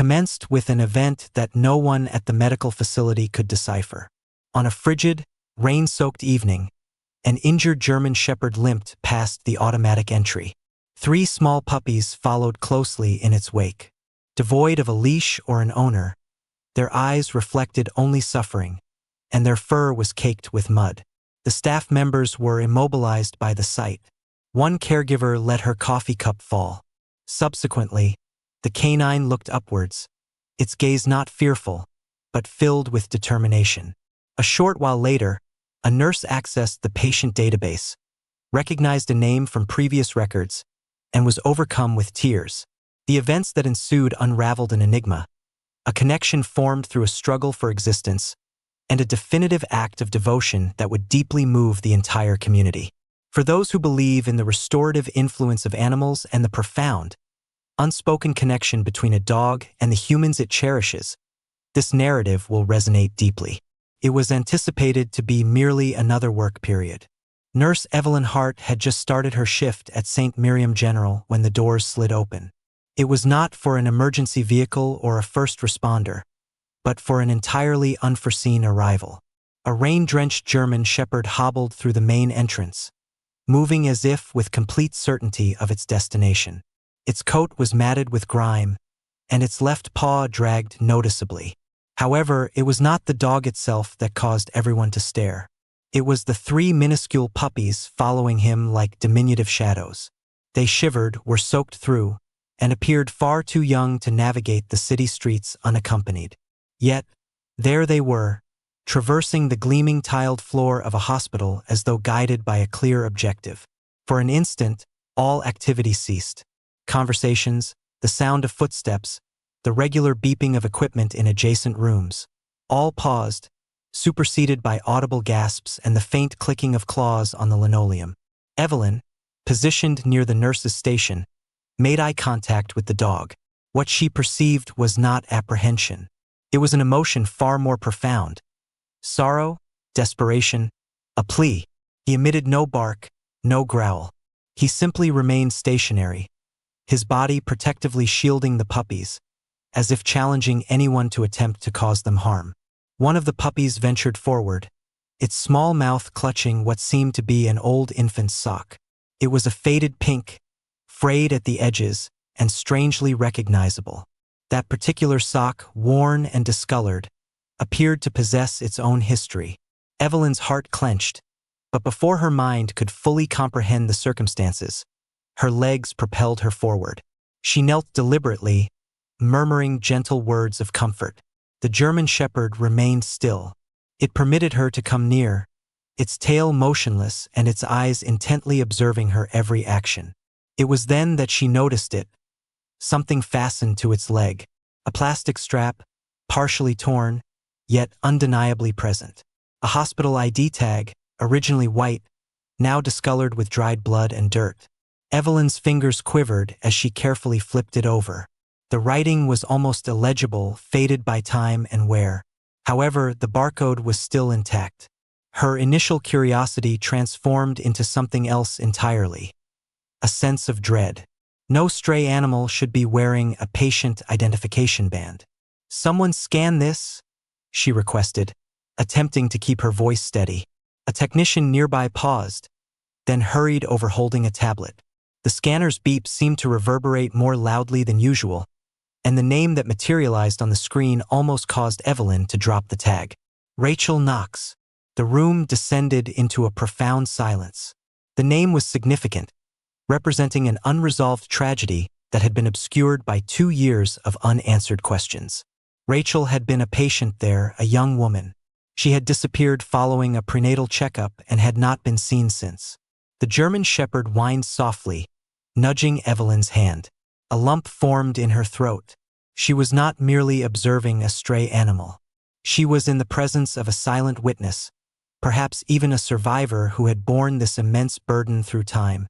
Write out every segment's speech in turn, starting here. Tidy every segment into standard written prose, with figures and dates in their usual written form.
commenced with an event that no one at the medical facility could decipher. On a frigid, rain-soaked evening, an injured German Shepherd limped past the automatic entry. 3 small puppies followed closely in its wake. Devoid of a leash or an owner, their eyes reflected only suffering, and their fur was caked with mud. The staff members were immobilized by the sight. One caregiver let her coffee cup fall. Subsequently, the canine looked upwards, its gaze not fearful, but filled with determination. A short while later, a nurse accessed the patient database, recognized a name from previous records, and was overcome with tears. The events that ensued unraveled an enigma, a connection formed through a struggle for existence, and a definitive act of devotion that would deeply move the entire community. For those who believe in the restorative influence of animals and the profound, unspoken connection between a dog and the humans it cherishes, this narrative will resonate deeply. It was anticipated to be merely another work period. Nurse Evelyn Hart had just started her shift at St. Miriam General when the doors slid open. It was not for an emergency vehicle or a first responder, but for an entirely unforeseen arrival. A rain-drenched German Shepherd hobbled through the main entrance, moving as if with complete certainty of its destination. Its coat was matted with grime, and its left paw dragged noticeably. However, it was not the dog itself that caused everyone to stare. It was the 3 minuscule puppies following him like diminutive shadows. They shivered, were soaked through, and appeared far too young to navigate the city streets unaccompanied. Yet, there they were, traversing the gleaming tiled floor of a hospital as though guided by a clear objective. For an instant, all activity ceased. Conversations, the sound of footsteps, the regular beeping of equipment in adjacent rooms, all paused, superseded by audible gasps and the faint clicking of claws on the linoleum. Evelyn, positioned near the nurse's station, made eye contact with the dog. What she perceived was not apprehension. It was an emotion far more profound. Sorrow, desperation, a plea. He emitted no bark, no growl. He simply remained stationary, his body protectively shielding the puppies, as if challenging anyone to attempt to cause them harm. One of the puppies ventured forward, its small mouth clutching what seemed to be an old infant's sock. It was a faded pink, frayed at the edges, and strangely recognizable. That particular sock, worn and discolored, appeared to possess its own history. Evelyn's heart clenched, but before her mind could fully comprehend the circumstances, her legs propelled her forward. She knelt deliberately, murmuring gentle words of comfort. The German Shepherd remained still. It permitted her to come near, its tail motionless and its eyes intently observing her every action. It was then that she noticed it. Something fastened to its leg, a plastic strap, partially torn, yet undeniably present. A hospital ID tag, originally white, now discolored with dried blood and dirt. Evelyn's fingers quivered as she carefully flipped it over. The writing was almost illegible, faded by time and wear. However, the barcode was still intact. Her initial curiosity transformed into something else entirely. A sense of dread. No stray animal should be wearing a patient identification band. "Someone scan this," she requested, attempting to keep her voice steady. A technician nearby paused, then hurried over holding a tablet. The scanner's beep seemed to reverberate more loudly than usual, and the name that materialized on the screen almost caused Evelyn to drop the tag. Rachel Knox. The room descended into a profound silence. The name was significant, representing an unresolved tragedy that had been obscured by 2 years of unanswered questions. Rachel had been a patient there, a young woman. She had disappeared following a prenatal checkup and had not been seen since. The German Shepherd whined softly, nudging Evelyn's hand. A lump formed in her throat. She was not merely observing a stray animal. She was in the presence of a silent witness, perhaps even a survivor who had borne this immense burden through time,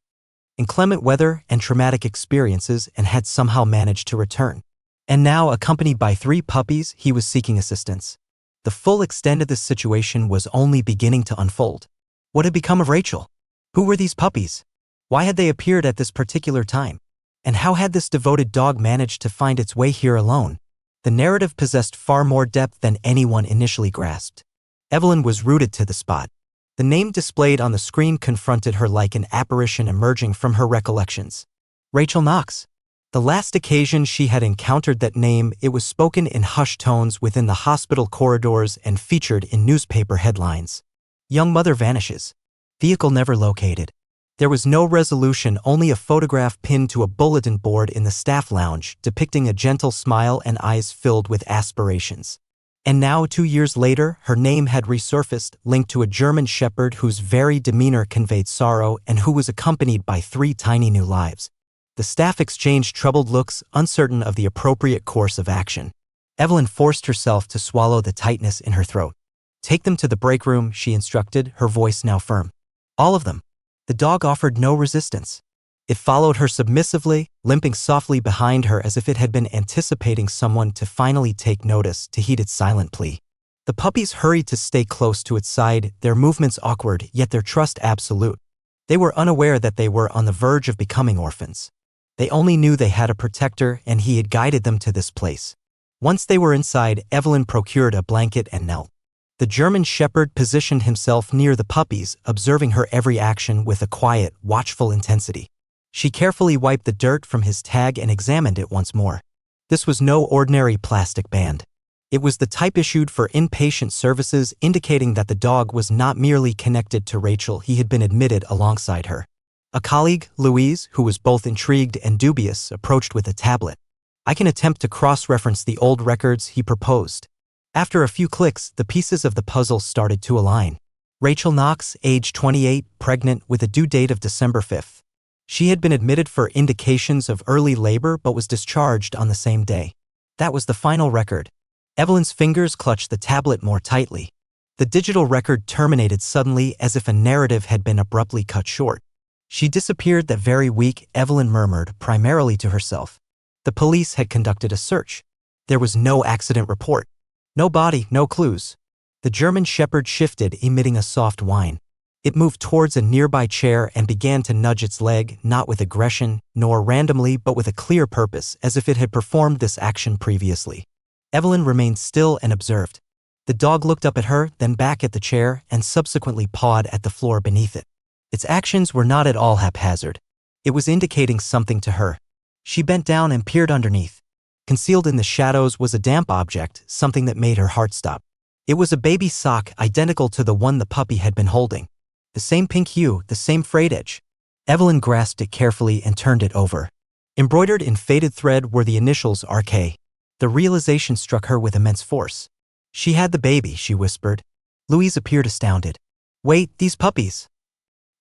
inclement weather and traumatic experiences, and had somehow managed to return. And now, accompanied by 3 puppies, he was seeking assistance. The full extent of this situation was only beginning to unfold. What had become of Rachel? Who were these puppies? Why had they appeared at this particular time? And how had this devoted dog managed to find its way here alone? The narrative possessed far more depth than anyone initially grasped. Evelyn was rooted to the spot. The name displayed on the screen confronted her like an apparition emerging from her recollections. Rachel Knox. The last occasion she had encountered that name, it was spoken in hushed tones within the hospital corridors and featured in newspaper headlines. Young mother vanishes. Vehicle never located. There was no resolution, only a photograph pinned to a bulletin board in the staff lounge depicting a gentle smile and eyes filled with aspirations. And now, 2 years later, her name had resurfaced, linked to a German shepherd whose very demeanor conveyed sorrow and who was accompanied by 3 tiny new lives. The staff exchanged troubled looks, uncertain of the appropriate course of action. Evelyn forced herself to swallow the tightness in her throat. "Take them to the break room," she instructed, her voice now firm. "All of them." The dog offered no resistance. It followed her submissively, limping softly behind her as if it had been anticipating someone to finally take notice, to heed its silent plea. The puppies hurried to stay close to its side, their movements awkward, yet their trust absolute. They were unaware that they were on the verge of becoming orphans. They only knew they had a protector, and he had guided them to this place. Once they were inside, Evelyn procured a blanket and knelt. The German shepherd positioned himself near the puppies, observing her every action with a quiet, watchful intensity. She carefully wiped the dirt from his tag and examined it once more. This was no ordinary plastic band. It was the type issued for inpatient services, indicating that the dog was not merely connected to Rachel, he had been admitted alongside her. A colleague, Louise, who was both intrigued and dubious, approached with a tablet. "I can attempt to cross-reference the old records," he proposed. After a few clicks, the pieces of the puzzle started to align. Rachel Knox, age 28, pregnant, with a due date of December 5th. She had been admitted for indications of early labor but was discharged on the same day. That was the final record. Evelyn's fingers clutched the tablet more tightly. The digital record terminated suddenly, as if a narrative had been abruptly cut short. "She disappeared that very week," Evelyn murmured, primarily to herself. The police had conducted a search. There was no accident report. No body, no clues. The German shepherd shifted, emitting a soft whine. It moved towards a nearby chair and began to nudge its leg, not with aggression, nor randomly, but with a clear purpose, as if it had performed this action previously. Evelyn remained still and observed. The dog looked up at her, then back at the chair, and subsequently pawed at the floor beneath it. Its actions were not at all haphazard. It was indicating something to her. She bent down and peered underneath. Concealed in the shadows was a damp object, something that made her heart stop. It was a baby sock, identical to the one the puppy had been holding. The same pink hue, the same frayed edge. Evelyn grasped it carefully and turned it over. Embroidered in faded thread were the initials RK. The realization struck her with immense force. "She had the baby," she whispered. Louise appeared astounded. "Wait, these puppies?"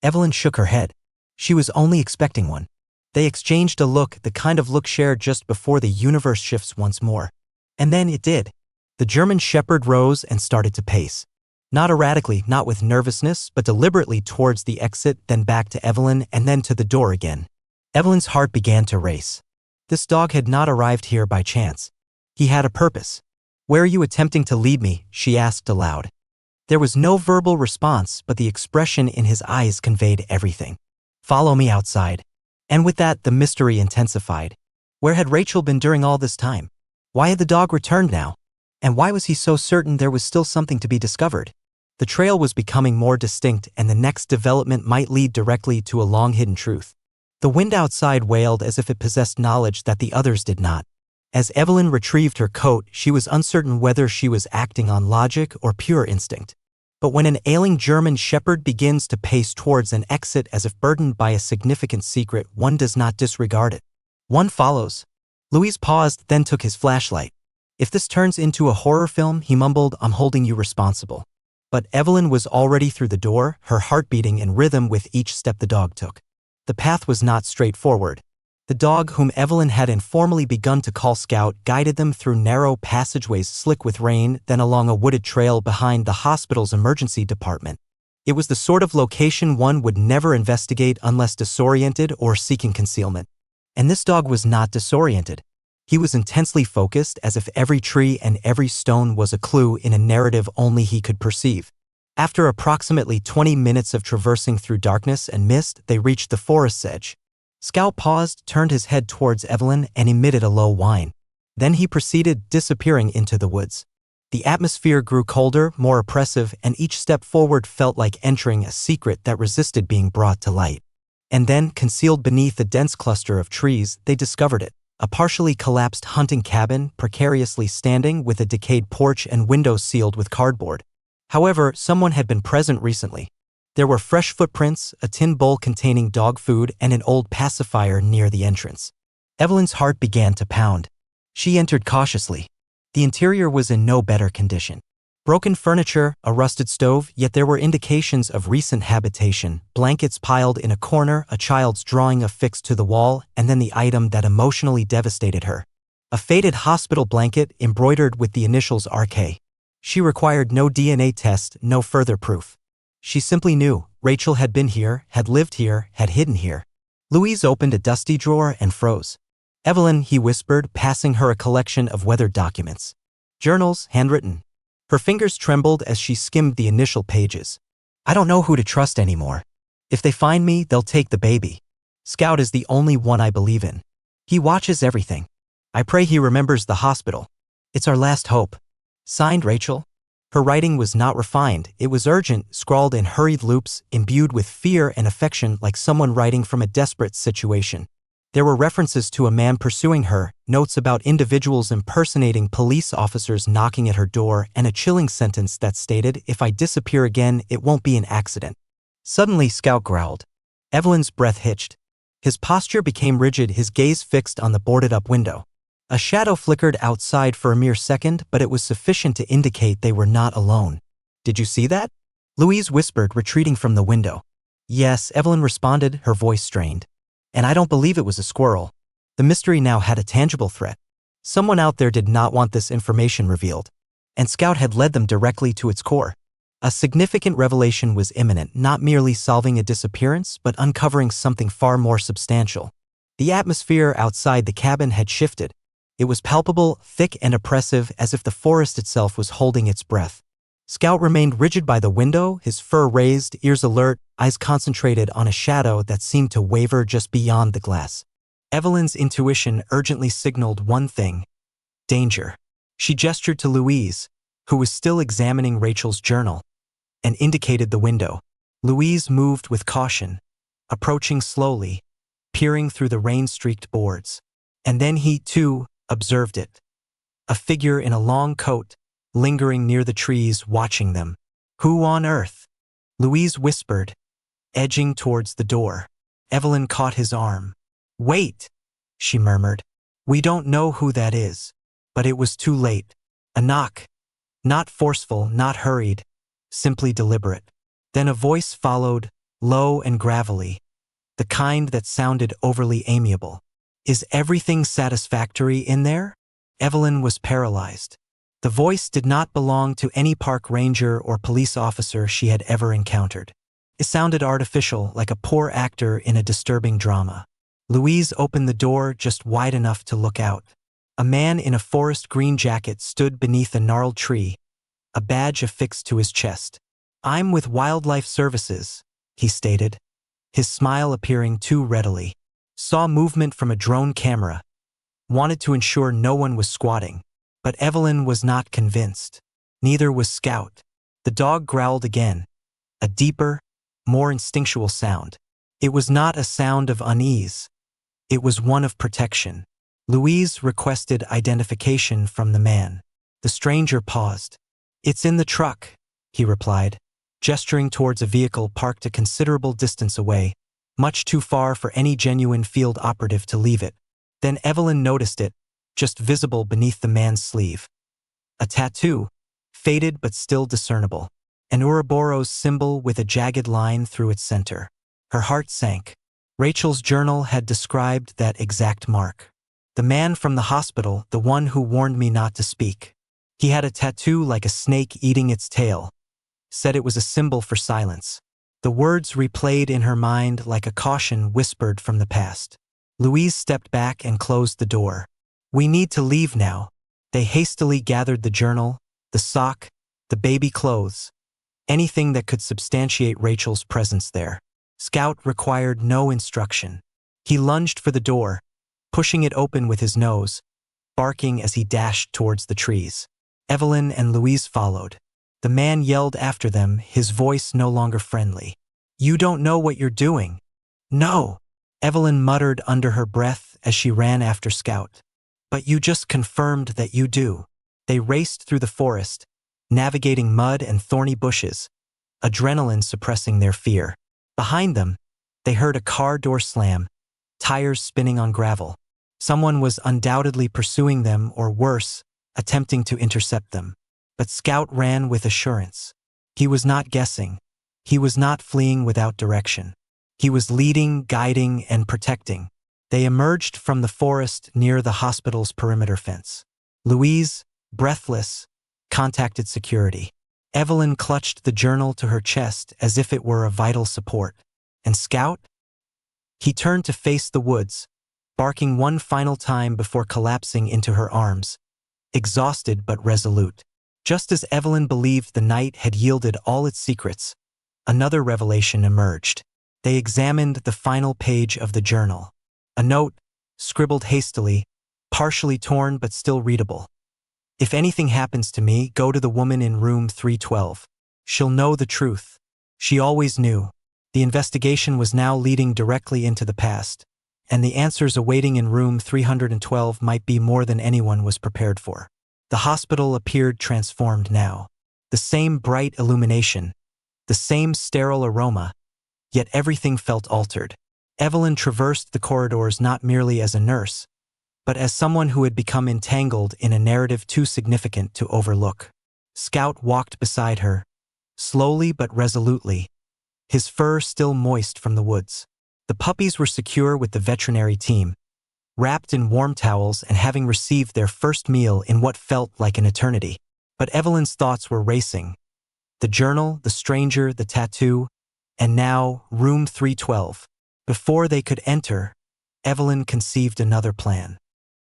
Evelyn shook her head. She was only expecting one. They exchanged a look, the kind of look shared just before the universe shifts once more. And then it did. The German shepherd rose and started to pace. Not erratically, not with nervousness, but deliberately towards the exit, then back to Evelyn, and then to the door again. Evelyn's heart began to race. This dog had not arrived here by chance. He had a purpose. "Where are you attempting to lead me?" she asked aloud. There was no verbal response, but the expression in his eyes conveyed everything. "Follow me outside." And with that, the mystery intensified. Where had Rachel been during all this time? Why had the dog returned now? And why was he so certain there was still something to be discovered? The trail was becoming more distinct, and the next development might lead directly to a long-hidden truth. The wind outside wailed as if it possessed knowledge that the others did not. As Evelyn retrieved her coat, she was uncertain whether she was acting on logic or pure instinct. But when an ailing German shepherd begins to pace towards an exit as if burdened by a significant secret, one does not disregard it. One follows. Louise paused, then took his flashlight. "If this turns into a horror film," he mumbled, "I'm holding you responsible." But Evelyn was already through the door, her heart beating in rhythm with each step the dog took. The path was not straightforward. The dog, whom Evelyn had informally begun to call Scout, guided them through narrow passageways slick with rain, then along a wooded trail behind the hospital's emergency department. It was the sort of location one would never investigate unless disoriented or seeking concealment. And this dog was not disoriented. He was intensely focused, as if every tree and every stone was a clue in a narrative only he could perceive. After approximately 20 minutes of traversing through darkness and mist, they reached the forest's edge. Scout paused, turned his head towards Evelyn, and emitted a low whine. Then he proceeded, disappearing into the woods. The atmosphere grew colder, more oppressive, and each step forward felt like entering a secret that resisted being brought to light. And then, concealed beneath a dense cluster of trees, they discovered it. A partially collapsed hunting cabin, precariously standing with a decayed porch and windows sealed with cardboard. However, someone had been present recently. There were fresh footprints, a tin bowl containing dog food, and an old pacifier near the entrance. Evelyn's heart began to pound. She entered cautiously. The interior was in no better condition. Broken furniture, a rusted stove, yet there were indications of recent habitation, blankets piled in a corner, a child's drawing affixed to the wall, and then the item that emotionally devastated her. A faded hospital blanket embroidered with the initials RK. She required no DNA test, no further proof. She simply knew Rachel had been here, had lived here, had hidden here. Louise opened a dusty drawer and froze. "Evelyn," he whispered, passing her a collection of weathered documents. Journals, handwritten. Her fingers trembled as she skimmed the initial pages. "I don't know who to trust anymore. If they find me, they'll take the baby. Scout is the only one I believe in. He watches everything. I pray he remembers the hospital. It's our last hope. Signed, Rachel." Her writing was not refined, it was urgent, scrawled in hurried loops, imbued with fear and affection like someone writing from a desperate situation. There were references to a man pursuing her, notes about individuals impersonating police officers knocking at her door, and a chilling sentence that stated, "If I disappear again, it won't be an accident." Suddenly, Scout growled. Evelyn's breath hitched. His posture became rigid, his gaze fixed on the boarded-up window. A shadow flickered outside for a mere second, but it was sufficient to indicate they were not alone. "Did you see that?" Louise whispered, retreating from the window. "Yes," Evelyn responded, her voice strained. "And I don't believe it was a squirrel." The mystery now had a tangible threat. Someone out there did not want this information revealed. And Scout had led them directly to its core. A significant revelation was imminent, not merely solving a disappearance, but uncovering something far more substantial. The atmosphere outside the cabin had shifted. It was palpable, thick and oppressive, as if the forest itself was holding its breath. Scout remained rigid by the window, his fur raised, ears alert, eyes concentrated on a shadow that seemed to waver just beyond the glass. Evelyn's intuition urgently signaled one thing: danger. She gestured to Louise, who was still examining Rachel's journal, and indicated the window. Louise moved with caution, approaching slowly, peering through the rain-streaked boards. And then he, too, observed it. A figure in a long coat, lingering near the trees, watching them. "Who on earth?" Louise whispered, edging towards the door. Evelyn caught his arm. "Wait," she murmured. "We don't know who that is." But it was too late. A knock. Not forceful, not hurried, simply deliberate. Then a voice followed, low and gravelly, the kind that sounded overly amiable. "Is everything satisfactory in there?" Evelyn was paralyzed. The voice did not belong to any park ranger or police officer she had ever encountered. It sounded artificial, like a poor actor in a disturbing drama. Louise opened the door just wide enough to look out. A man in a forest green jacket stood beneath a gnarled tree, a badge affixed to his chest. "I'm with Wildlife Services," he stated, his smile appearing too readily. Saw movement from a drone camera. Wanted to ensure no one was squatting. But Evelyn was not convinced. Neither was Scout. The dog growled again, a deeper, more instinctual sound. It was not a sound of unease. It was one of protection. Louise requested identification from the man. The stranger paused. "It's in the truck," he replied, gesturing towards a vehicle parked a considerable distance away, much too far for any genuine field operative to leave it. Then Evelyn noticed it, just visible beneath the man's sleeve. A tattoo, faded but still discernible. An Ouroboros symbol with a jagged line through its center. Her heart sank. Rachel's journal had described that exact mark. The man from the hospital, the one who warned me not to speak. He had a tattoo like a snake eating its tail. Said it was a symbol for silence. The words replayed in her mind like a caution whispered from the past. Louise stepped back and closed the door. "We need to leave now." They hastily gathered the journal, the sock, the baby clothes, anything that could substantiate Rachel's presence there. Scout required no instruction. He lunged for the door, pushing it open with his nose, barking as he dashed towards the trees. Evelyn and Louise followed. The man yelled after them, his voice no longer friendly. "You don't know what you're doing." "No," Evelyn muttered under her breath as she ran after Scout. "But you just confirmed that you do." They raced through the forest, navigating mud and thorny bushes, adrenaline suppressing their fear. Behind them, they heard a car door slam, tires spinning on gravel. Someone was undoubtedly pursuing them, or worse, attempting to intercept them. But Scout ran with assurance. He was not guessing. He was not fleeing without direction. He was leading, guiding, and protecting. They emerged from the forest near the hospital's perimeter fence. Louise, breathless, contacted security. Evelyn clutched the journal to her chest as if it were a vital support. And Scout? He turned to face the woods, barking one final time before collapsing into her arms, exhausted but resolute. Just as Evelyn believed the night had yielded all its secrets, another revelation emerged. They examined the final page of the journal. A note, scribbled hastily, partially torn but still readable. "If anything happens to me, go to the woman in room 312. She'll know the truth." She always knew. The investigation was now leading directly into the past, and the answers awaiting in room 312 might be more than anyone was prepared for. The hospital appeared transformed now. The same bright illumination, the same sterile aroma, yet everything felt altered. Evelyn traversed the corridors not merely as a nurse, but as someone who had become entangled in a narrative too significant to overlook. Scout walked beside her, slowly but resolutely, his fur still moist from the woods. The puppies were secure with the veterinary team, wrapped in warm towels and having received their first meal in what felt like an eternity. But Evelyn's thoughts were racing. The journal, the stranger, the tattoo, and now room 312. Before they could enter, Evelyn conceived another plan.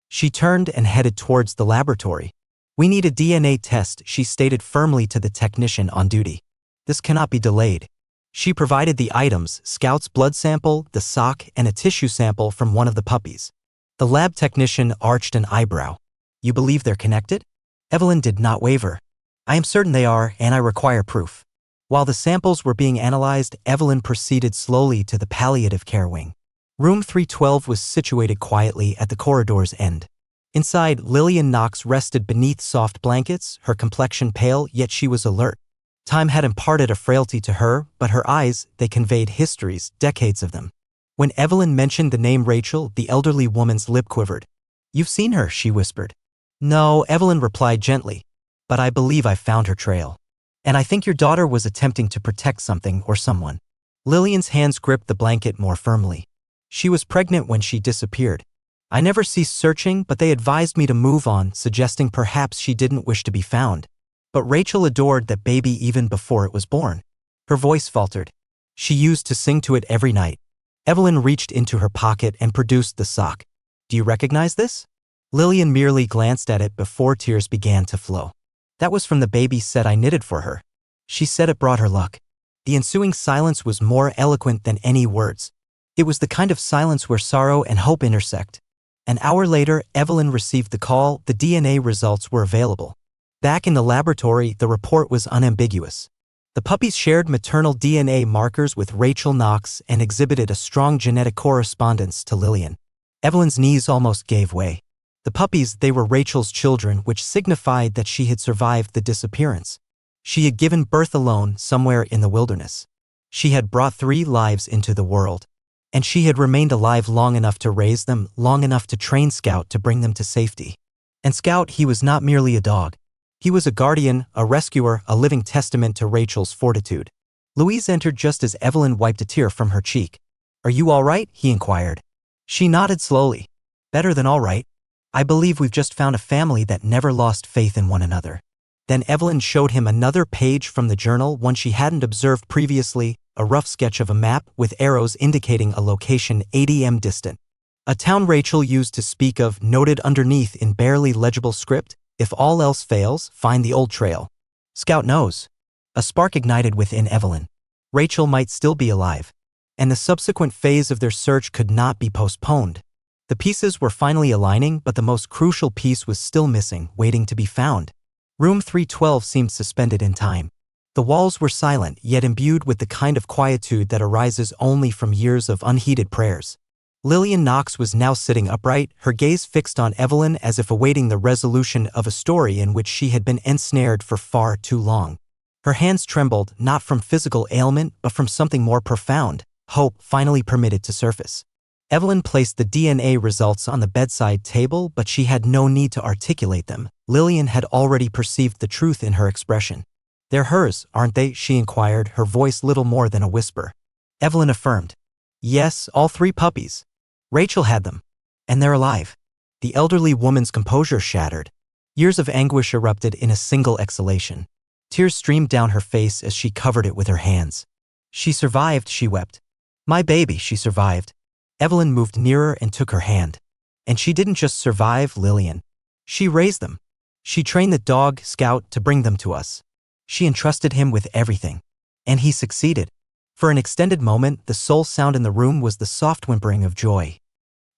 She turned and headed towards the laboratory. "We need a DNA test," she stated firmly to the technician on duty. "This cannot be delayed." She provided the items: Scout's blood sample, the sock, and a tissue sample from one of the puppies. The lab technician arched an eyebrow. "You believe they're connected?" Evelyn did not waver. "I am certain they are, and I require proof." While the samples were being analyzed, Evelyn proceeded slowly to the palliative care wing. Room 312 was situated quietly at the corridor's end. Inside, Lillian Knox rested beneath soft blankets, her complexion pale, yet she was alert. Time had imparted a frailty to her, but her eyes, they conveyed histories, decades of them. When Evelyn mentioned the name Rachel, the elderly woman's lip quivered. "You've seen her," she whispered. "No," Evelyn replied gently, "but I believe I found her trail. And I think your daughter was attempting to protect something or someone." Lillian's hands gripped the blanket more firmly. "She was pregnant when she disappeared. I never ceased searching, but they advised me to move on, suggesting perhaps she didn't wish to be found. But Rachel adored that baby even before it was born." Her voice faltered. "She used to sing to it every night." Evelyn reached into her pocket and produced the sock. "Do you recognize this?" Lillian merely glanced at it before tears began to flow. "That was from the baby set I knitted for her. She said it brought her luck." The ensuing silence was more eloquent than any words. It was the kind of silence where sorrow and hope intersect. An hour later, Evelyn received the call. The DNA results were available. Back in the laboratory, the report was unambiguous. The puppies shared maternal DNA markers with Rachel Knox and exhibited a strong genetic correspondence to Lillian. Evelyn's knees almost gave way. The puppies, they were Rachel's children, which signified that she had survived the disappearance. She had given birth alone somewhere in the wilderness. She had brought 3 lives into the world. And she had remained alive long enough to raise them, long enough to train Scout to bring them to safety. And Scout, he was not merely a dog. He was a guardian, a rescuer, a living testament to Rachel's fortitude. Louise entered just as Evelyn wiped a tear from her cheek. "Are you all right?" he inquired. She nodded slowly. "Better than all right. I believe we've just found a family that never lost faith in one another." Then Evelyn showed him another page from the journal, one she hadn't observed previously, a rough sketch of a map with arrows indicating a location 80 m distant. A town Rachel used to speak of, noted underneath in barely legible script, "If all else fails, find the old trail." Scout knows. A spark ignited within Evelyn. Rachel might still be alive, and the subsequent phase of their search could not be postponed. The pieces were finally aligning, but the most crucial piece was still missing, waiting to be found. Room 312 seemed suspended in time. The walls were silent, yet imbued with the kind of quietude that arises only from years of unheeded prayers. Lillian Knox was now sitting upright, her gaze fixed on Evelyn as if awaiting the resolution of a story in which she had been ensnared for far too long. Her hands trembled, not from physical ailment, but from something more profound. Hope finally permitted to surface. Evelyn placed the DNA results on the bedside table, but she had no need to articulate them. Lillian had already perceived the truth in her expression. "They're hers, aren't they?" she inquired, her voice little more than a whisper. Evelyn affirmed. "Yes, all 3 puppies. Rachel had them. And they're alive." The elderly woman's composure shattered. Years of anguish erupted in a single exhalation. Tears streamed down her face as she covered it with her hands. "She survived," she wept. "My baby, she survived." Evelyn moved nearer and took her hand. "And she didn't just survive, Lillian. She raised them. She trained the dog, Scout, to bring them to us. She entrusted him with everything. And he succeeded." For an extended moment, the sole sound in the room was the soft whimpering of joy,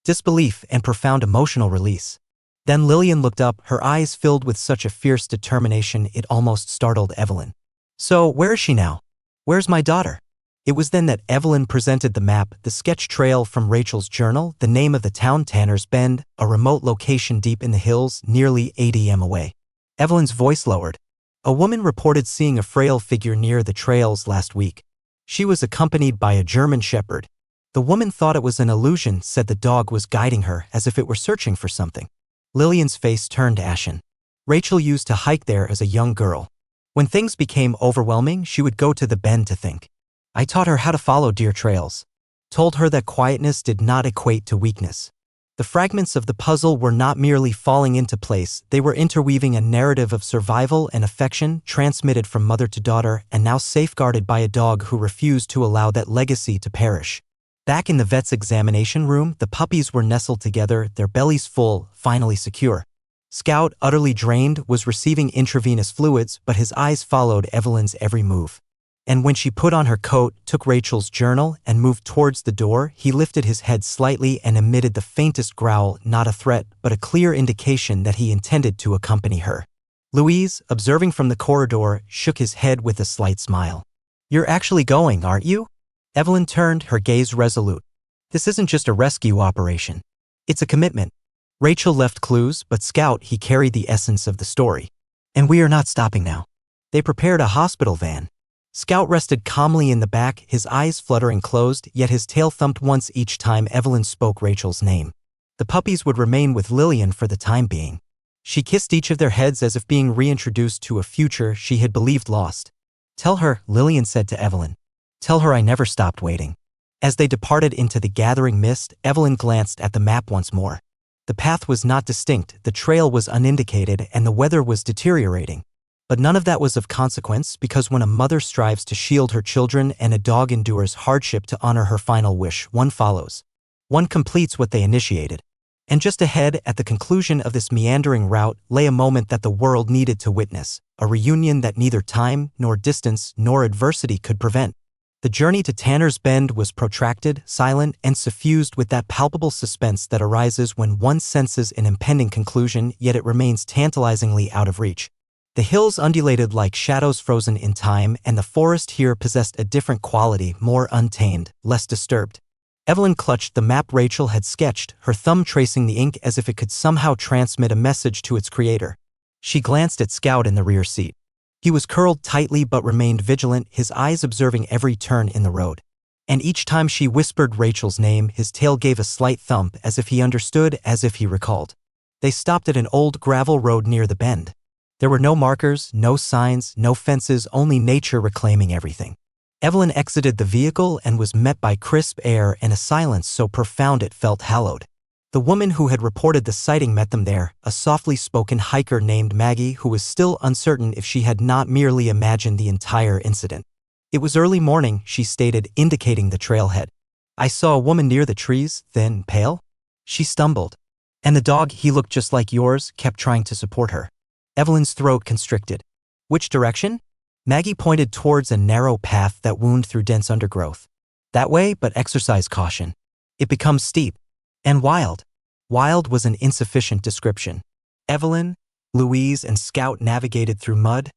disbelief, and profound emotional release. Then Lillian looked up, her eyes filled with such a fierce determination it almost startled Evelyn. "So, where is she now? Where's my daughter?" It was then that Evelyn presented the map, the sketch trail from Rachel's journal, the name of the town, Tanner's Bend, a remote location deep in the hills, nearly 80 m away. Evelyn's voice lowered. "A woman reported seeing a frail figure near the trails last week. She was accompanied by a German shepherd. The woman thought it was an illusion, said the dog was guiding her as if it were searching for something." Lillian's face turned ashen. "Rachel used to hike there as a young girl. When things became overwhelming, she would go to the bend to think. I taught her how to follow deer trails. Told her that quietness did not equate to weakness. The fragments of the puzzle were not merely falling into place, they were interweaving a narrative of survival and affection transmitted from mother to daughter and now safeguarded by a dog who refused to allow that legacy to perish." Back in the vet's examination room, the puppies were nestled together, their bellies full, finally secure. Scout, utterly drained, was receiving intravenous fluids, but his eyes followed Evelyn's every move. And when she put on her coat, took Rachel's journal, and moved towards the door, he lifted his head slightly and emitted the faintest growl, not a threat, but a clear indication that he intended to accompany her. Louise, observing from the corridor, shook his head with a slight smile. "You're actually going, aren't you?" Evelyn turned, her gaze resolute. "This isn't just a rescue operation. It's a commitment." Rachel left clues, but Scout, he carried the essence of the story. "And we are not stopping now." They prepared a hospital van. Scout rested calmly in the back, his eyes fluttering closed, yet his tail thumped once each time Evelyn spoke Rachel's name. The puppies would remain with Lillian for the time being. She kissed each of their heads as if being reintroduced to a future she had believed lost. "Tell her," Lillian said to Evelyn. "Tell her I never stopped waiting." As they departed into the gathering mist, Evelyn glanced at the map once more. The path was not distinct, the trail was unindicated, and the weather was deteriorating. But none of that was of consequence, because when a mother strives to shield her children and a dog endures hardship to honor her final wish, one follows. One completes what they initiated. And just ahead, at the conclusion of this meandering route, lay a moment that the world needed to witness, a reunion that neither time, nor distance, nor adversity could prevent. The journey to Tanner's Bend was protracted, silent, and suffused with that palpable suspense that arises when one senses an impending conclusion, yet it remains tantalizingly out of reach. The hills undulated like shadows frozen in time, and the forest here possessed a different quality, more untamed, less disturbed. Evelyn clutched the map Rachel had sketched, her thumb tracing the ink as if it could somehow transmit a message to its creator. She glanced at Scout in the rear seat. He was curled tightly but remained vigilant, his eyes observing every turn in the road. And each time she whispered Rachel's name, his tail gave a slight thump, as if he understood, as if he recalled. They stopped at an old gravel road near the bend. There were no markers, no signs, no fences, only nature reclaiming everything. Evelyn exited the vehicle and was met by crisp air and a silence so profound it felt hallowed. The woman who had reported the sighting met them there, a softly spoken hiker named Maggie who was still uncertain if she had not merely imagined the entire incident. "It was early morning," she stated, indicating the trailhead. "I saw a woman near the trees, thin, pale." She stumbled. "And the dog, he looked just like yours, kept trying to support her." Evelyn's throat constricted. "Which direction?" Maggie pointed towards a narrow path that wound through dense undergrowth. "That way, but exercise caution. It becomes steep. And wild." Wild was an insufficient description. Evelyn, Louise, and Scout navigated through mud,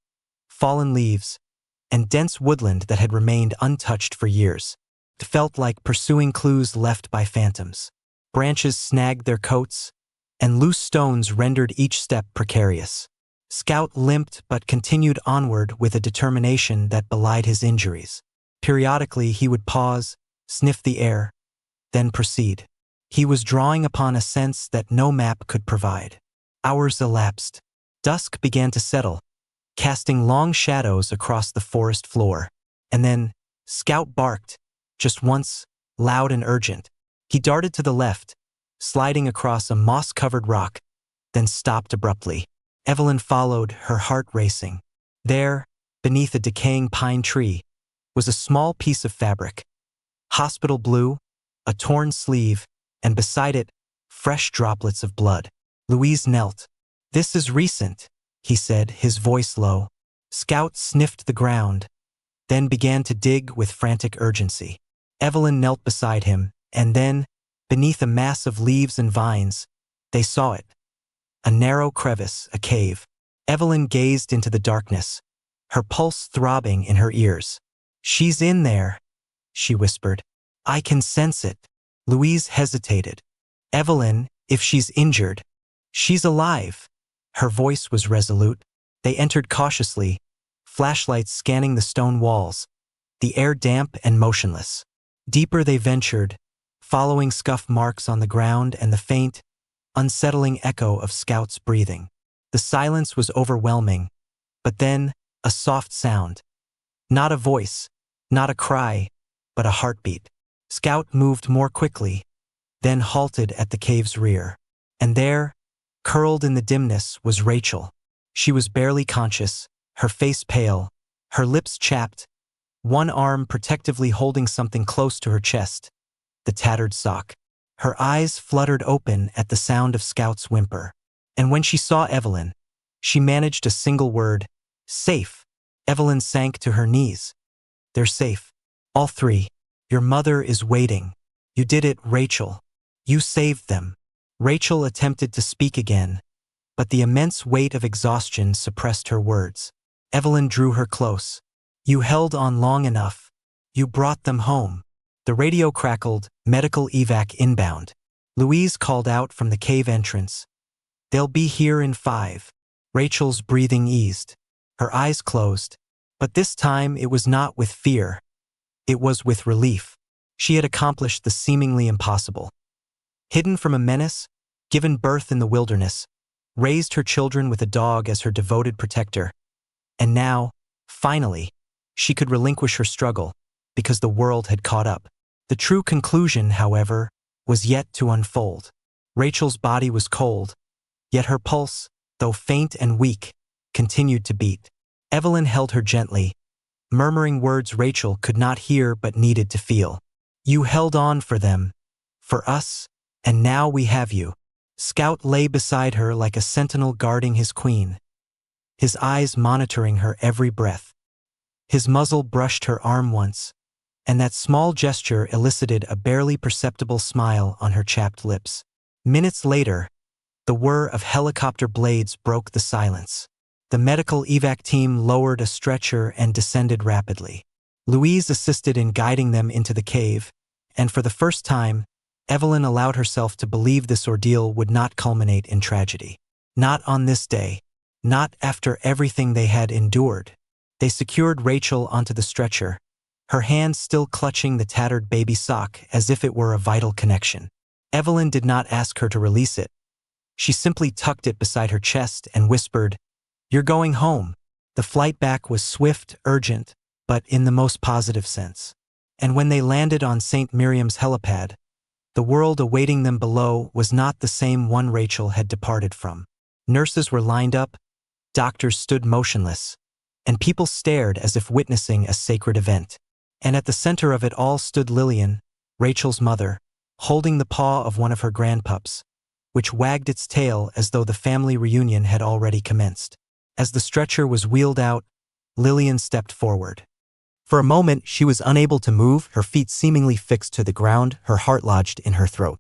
fallen leaves, and dense woodland that had remained untouched for years. It felt like pursuing clues left by phantoms. Branches snagged their coats, and loose stones rendered each step precarious. Scout limped but continued onward with a determination that belied his injuries. Periodically, he would pause, sniff the air, then proceed. He was drawing upon a sense that no map could provide. Hours elapsed. Dusk began to settle, casting long shadows across the forest floor. And then, Scout barked, just once, loud and urgent. He darted to the left, sliding across a moss-covered rock, then stopped abruptly. Evelyn followed, her heart racing. There, beneath a decaying pine tree, was a small piece of fabric. Hospital blue, a torn sleeve, and beside it, fresh droplets of blood. Louise knelt. "This is recent," he said, his voice low. Scout sniffed the ground, then began to dig with frantic urgency. Evelyn knelt beside him, and then, beneath a mass of leaves and vines, they saw it. A narrow crevice, a cave. Evelyn gazed into the darkness, her pulse throbbing in her ears. "She's in there," she whispered. "I can sense it." Louise hesitated. "Evelyn, if she's injured, she's alive." Her voice was resolute. They entered cautiously, flashlights scanning the stone walls, the air damp and motionless. Deeper they ventured, following scuff marks on the ground and the faint, unsettling echo of Scout's breathing. The silence was overwhelming, but then a soft sound. Not a voice, not a cry, but a heartbeat. Scout moved more quickly, then halted at the cave's rear. And there, curled in the dimness, was Rachel. She was barely conscious, her face pale, her lips chapped, one arm protectively holding something close to her chest, the tattered sock. Her eyes fluttered open at the sound of Scout's whimper. And when she saw Evelyn, she managed a single word: "Safe." Evelyn sank to her knees. "They're safe. All three. Your mother is waiting. You did it, Rachel. You saved them." Rachel attempted to speak again, but the immense weight of exhaustion suppressed her words. Evelyn drew her close. "You held on long enough. You brought them home." The radio crackled, "Medical evac inbound." Louise called out from the cave entrance. "They'll be here in 5. Rachel's breathing eased. Her eyes closed, but this time it was not with fear. It was with relief. She had accomplished the seemingly impossible. Hidden from a menace, given birth in the wilderness, raised her children with a dog as her devoted protector. And now, finally, she could relinquish her struggle, because the world had caught up. The true conclusion, however, was yet to unfold. Rachel's body was cold, yet her pulse, though faint and weak, continued to beat. Evelyn held her gently, murmuring words Rachel could not hear but needed to feel. "You held on for them, for us, and now we have you." Scout lay beside her like a sentinel guarding his queen, his eyes monitoring her every breath. His muzzle brushed her arm once, and that small gesture elicited a barely perceptible smile on her chapped lips. Minutes later, the whir of helicopter blades broke the silence. The medical evac team lowered a stretcher and descended rapidly. Louise assisted in guiding them into the cave, and for the first time, Evelyn allowed herself to believe this ordeal would not culminate in tragedy. Not on this day. Not after everything they had endured. They secured Rachel onto the stretcher, her hand still clutching the tattered baby sock as if it were a vital connection. Evelyn did not ask her to release it. She simply tucked it beside her chest and whispered, "You're going home." The flight back was swift, urgent, but in the most positive sense. And when they landed on St. Miriam's helipad, the world awaiting them below was not the same one Rachel had departed from. Nurses were lined up, doctors stood motionless, and people stared as if witnessing a sacred event. And at the center of it all stood Lillian, Rachel's mother, holding the paw of one of her grandpups, which wagged its tail as though the family reunion had already commenced. As the stretcher was wheeled out, Lillian stepped forward. For a moment, she was unable to move, her feet seemingly fixed to the ground, her heart lodged in her throat.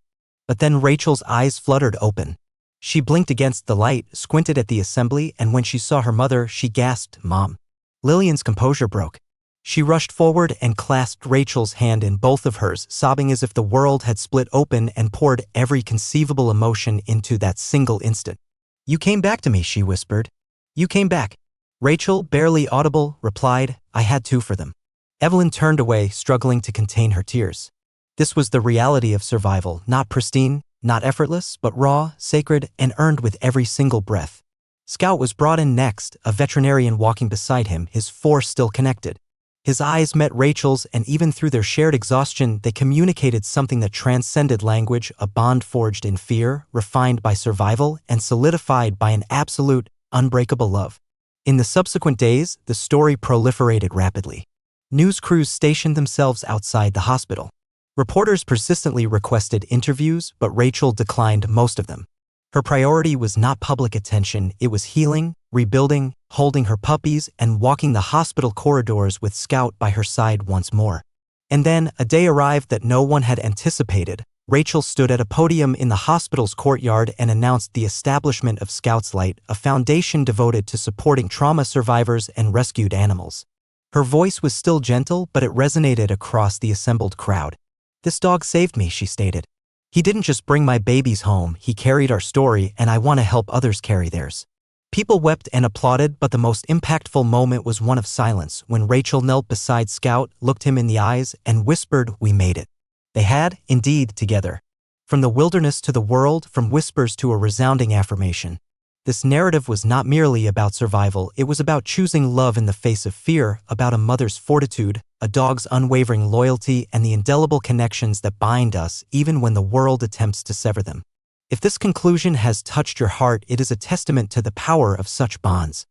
But then Rachel's eyes fluttered open. She blinked against the light, squinted at the assembly, and when she saw her mother, she gasped, "Mom." Lillian's composure broke. She rushed forward and clasped Rachel's hand in both of hers, sobbing as if the world had split open and poured every conceivable emotion into that single instant. "You came back to me," she whispered. "You came back." Rachel, barely audible, replied, "I had to for them." Evelyn turned away, struggling to contain her tears. This was the reality of survival, not pristine, not effortless, but raw, sacred, and earned with every single breath. Scout was brought in next, a veterinarian walking beside him, his force still connected. His eyes met Rachel's, and even through their shared exhaustion, they communicated something that transcended language, a bond forged in fear, refined by survival, and solidified by an absolute, unbreakable love. In the subsequent days, the story proliferated rapidly. News crews stationed themselves outside the hospital. Reporters persistently requested interviews, but Rachel declined most of them. Her priority was not public attention, it was healing, rebuilding, holding her puppies, and walking the hospital corridors with Scout by her side once more. And then, a day arrived that no one had anticipated. Rachel stood at a podium in the hospital's courtyard and announced the establishment of Scout's Light, a foundation devoted to supporting trauma survivors and rescued animals. Her voice was still gentle, but it resonated across the assembled crowd. "This dog saved me," she stated. "He didn't just bring my babies home, he carried our story, and I want to help others carry theirs." People wept and applauded, but the most impactful moment was one of silence, when Rachel knelt beside Scout, looked him in the eyes, and whispered, "We made it." They had, indeed, together. From the wilderness to the world, from whispers to a resounding affirmation. This narrative was not merely about survival, it was about choosing love in the face of fear, about a mother's fortitude, a dog's unwavering loyalty, and the indelible connections that bind us even when the world attempts to sever them. If this conclusion has touched your heart, it is a testament to the power of such bonds.